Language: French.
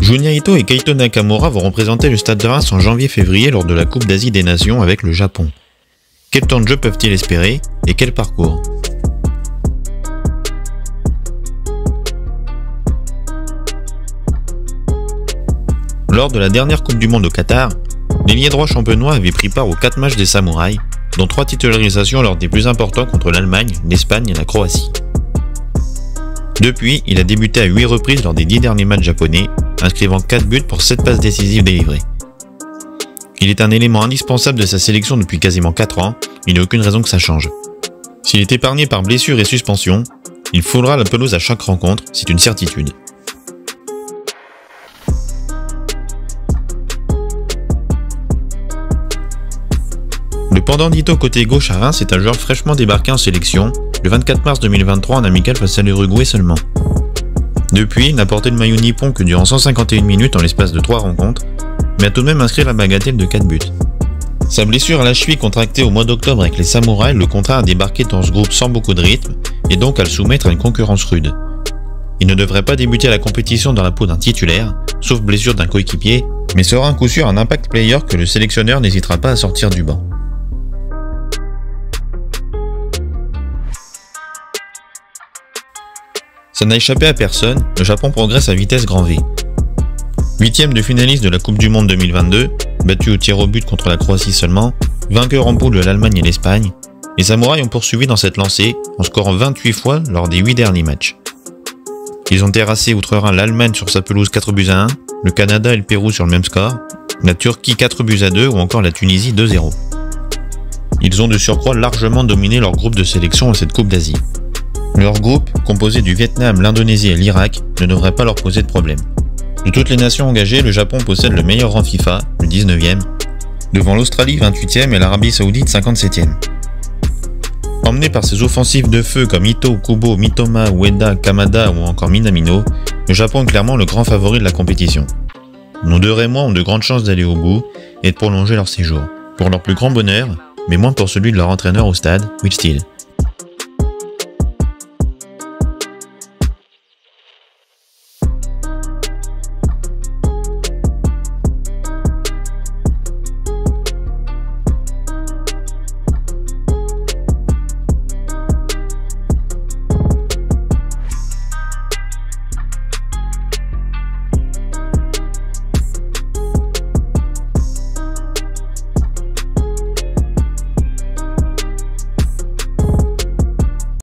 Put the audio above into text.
Junya Ito et Keito Nakamura vont représenter le Stade de Reims en janvier-février lors de la Coupe d'Asie des Nations avec le Japon. Quel temps de jeu peuvent-ils espérer et quel parcours? Lors de la dernière Coupe du Monde au Qatar, l'ailier droit champenois avait pris part aux 4 matchs des Samouraïs, dont 3 titularisations lors des plus importants contre l'Allemagne, l'Espagne et la Croatie. Depuis, il a débuté à 8 reprises lors des 10 derniers matchs japonais, inscrivant 4 buts pour 7 passes décisives délivrées. Il est un élément indispensable de sa sélection depuis quasiment 4 ans, il n'y a aucune raison que ça change. S'il est épargné par blessures et suspensions, il foulera la pelouse à chaque rencontre, c'est une certitude. Le pendant d'Ito côté gauche à Reims est un joueur fraîchement débarqué en sélection, le 24 mars 2023 en amical face à l'Uruguay seulement. Depuis, il n'a porté le maillot nippon que durant 151 minutes en l'espace de 3 rencontres, mais a tout de même inscrit la bagatelle de 4 buts. Sa blessure à la cheville contractée au mois d'octobre avec les Samouraïs le contraint à débarquer dans ce groupe sans beaucoup de rythme et donc à le soumettre à une concurrence rude. Il ne devrait pas débuter la compétition dans la peau d'un titulaire, sauf blessure d'un coéquipier, mais sera un coup sûr un impact player que le sélectionneur n'hésitera pas à sortir du banc. Ça n'a échappé à personne, le Japon progresse à vitesse grand V. 8e de finaliste de la Coupe du Monde 2022, battu au tir au but contre la Croatie seulement, vainqueur en poule de l'Allemagne et l'Espagne, les Samouraïs ont poursuivi dans cette lancée en scorant 28 fois lors des 8 derniers matchs. Ils ont terrassé outre-Rhin l'Allemagne sur sa pelouse 4 buts à 1, le Canada et le Pérou sur le même score, la Turquie 4 buts à 2 ou encore la Tunisie 2-0. Ils ont de surcroît largement dominé leur groupe de sélection à cette Coupe d'Asie. Leur groupe, composé du Vietnam, l'Indonésie et l'Irak, ne devrait pas leur poser de problème. De toutes les nations engagées, le Japon possède le meilleur rang FIFA, le 19e, devant l'Australie 28e et l'Arabie Saoudite 57e. Emmené par ses offensives de feu comme Ito, Kubo, Mitoma, Ueda, Kamada ou encore Minamino, le Japon est clairement le grand favori de la compétition. Nos deux Rémois ont de grandes chances d'aller au bout et de prolonger leur séjour, pour leur plus grand bonheur, mais moins pour celui de leur entraîneur au stade, Will Steele.